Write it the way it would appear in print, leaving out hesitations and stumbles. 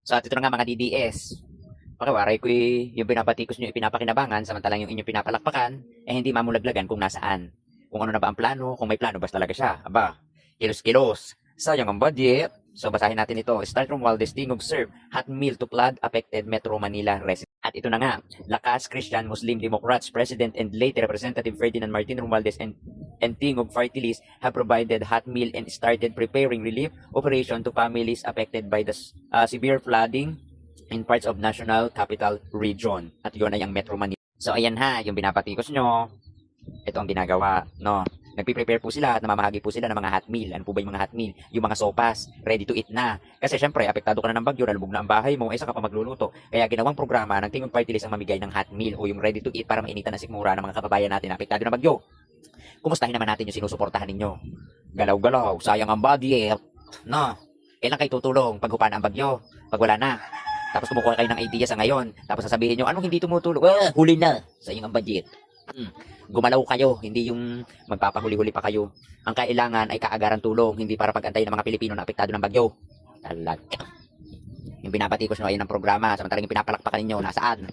So at ito na nga mga DDS. Pakiwaray ko yung pinapatikos nyo ipinapakinabangan samantalang yung inyong pinapalakpakan hindi mamulaglagan kung nasaan. Kung ano na ba ang plano, kung may plano ba talaga siya. Aba, kilos-kilos. Sayang ang budget. So basahin natin ito. Start from Valdez Tingog serve hot meal to flood affected Metro Manila residents. At ito na nga, Lakas Christian Muslim Democrats President and late Representative Ferdinand Martin Romualdez and Tingog Party List have provided hot meal and started preparing relief operation to families affected by the severe flooding in parts of National Capital Region. At yun ay ang Metro Manila. So ayan ha, yung binapatikos nyo, ito ang ginagawa, no? Nagpi-prepare po sila at namamahagi po sila ng mga hot meal. Ano po ba yung mga hot meal? Yung mga sopas, ready to eat na. Kasi syempre, apektado ka na ng bagyo, nalubog na ang bahay mo, saka pa magluluto. Kaya ginawang programa ng Tingog Party List ang mamigay ng hot meal o yung ready to eat para mainitan ng sikmura ng mga kababayan natin na apektado ng bagyo. Kumustahin naman natin yung sinusuportahan ninyo. Galaw-galaw, sayang ang budget. No? Kailan kayo tutulong pag hupaan ang bagyo? Pag wala na. Tapos kumukuha kayo ng idea sa ngayon. Tapos sasabihin nyo, anong hindi tumutulong? Huli na. Sayang ang budget. Gumalaw kayo, hindi yung magpapahuli-huli pa kayo. Ang kailangan ay kaagaran tulong, hindi para pag-antay ng mga Pilipino na apektado ng bagyo. Talaga. Yung binabatikos nyo ay ng programa, samantalang yung pinapalakpakan ninyo, nasaan?